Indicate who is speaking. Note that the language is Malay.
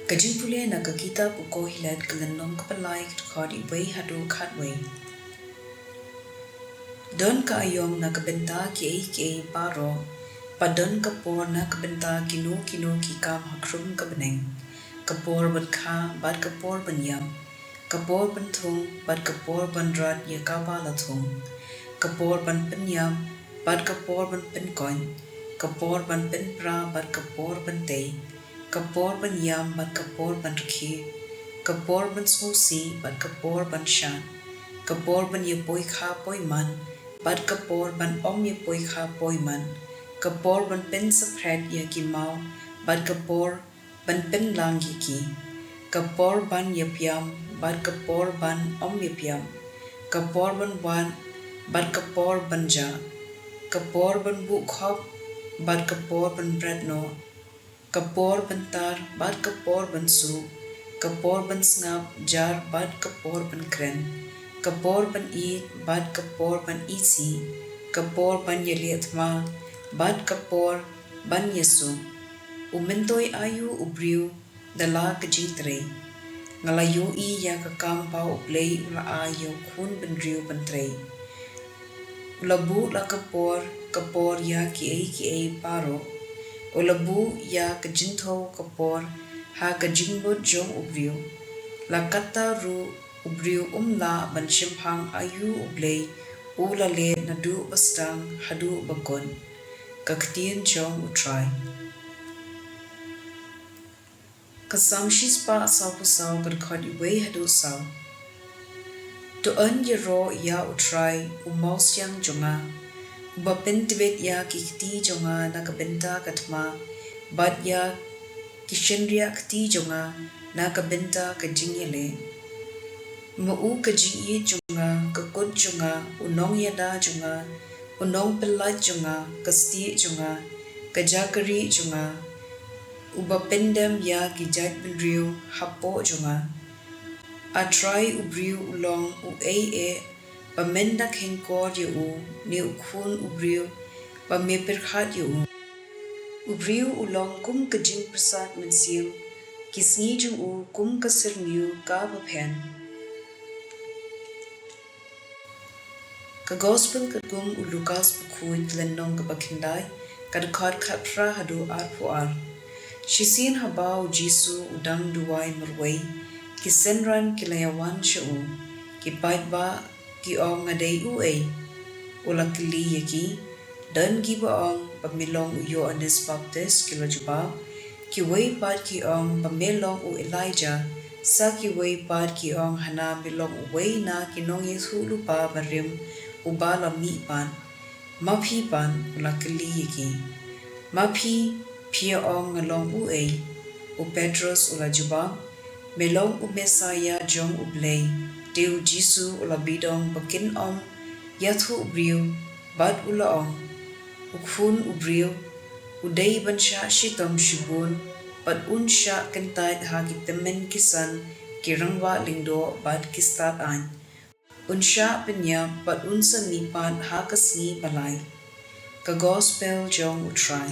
Speaker 1: Ka jingpule na ka kita buko hilat kelenong kepalai kod iwei hadu katwei. Don ka ayom na kabenta ki paro, padon kapor na kabenta kinu ki kam hakrum kabeneng. Kapor ban ka bad kapor ban yam. Kapor ban thung bad kapor ban rat ya kabala thung. Kapor ban penyam bad kapor ban penkoin. Kapor ban penpra bad kapor ban tei. Kapor ban yam bad kapor ban rki. Kapor ban susi bad kapor ban shan. Kapor ban ye poi kha poi man. Bad kapor ban om ye poi kha poi man. Kapor ban pen sapret ye ki mau. Bad kapor ban pen lang ye ki. Kapor ban ye piam. Bad kapor ban om ye piam. Kapor ban wan. Bad kapor ban ja. Kapor ban bu khop. Bad kapor ban bread no. Kapor ban tar. Bad kapor ban su. Kapor ban snap. Jar bad kapor ban kren. Kapor ban eat, bad kapor ban isi. Kapor ban yeliatma, bad kapor ban yesu. Umintoi ayu ubriu, dala kejitre. Ngalayu I ya kakam pau Blei ula ayu kun benriu bentrei. Ulabu la kapor ya ki paro. Ulabu ya kejinto kapor, ha kejingbut jong ubriu. La kata ru ubriu la ban shimpang ayu Blei ula le nadu bastang hadu bakon. Ka ktien jong utrai. Kasam shispa saw pusaw kadkod iwei hadu saw. To earn ye ro ya utrai umaus yang jonga. Uba pentibet ya kikti jonga na kabenta katma. Bad ya kishenria kti jonga na kabenta kajingyele. Mau kaji junga, kakut junga, unong yada junga, unong pelat junga, kasti junga, kajakari junga, uba pendem ya gijat benriu hapo junga. Atrai ubriu ulong pamendak hengkor yu ne ukun ubriu pamepirhat yu. Ubriu ulong kum kajing persat mensiu, kisngi jung kum kasirniu ka bapen. Ka gospel kagum Lukas bukui tlenong kabakindai kadkod kapra hadu ar. Shisin habau Jisu udang duwai merwei kisenran kilayawan shu ki baitba ki ong ngadei ula kili yaki dan ki baong pamilong Yohanes Baptist kilajubab ki wei pat ki ong pamelong Elijah sa ki wei pat ki ong hana milong wei na kinong Yesu lupa barim ubala mi pan, maphi pan ula kili yaki. Maphi pia ong ngalong u Petros ula jubab, melong Mesaya jong Blei, deu Jisu ula bidong bakin om, yathu ubriu, bad ula ong, ukhun ubriu, udai bansha shitom shibun, bad unsha kentait hagi temen kisan, kirangwa lingdo bad kistat an. Unsha penya pat unsa nipan hakasngi balai. Ka gospel jong utrai.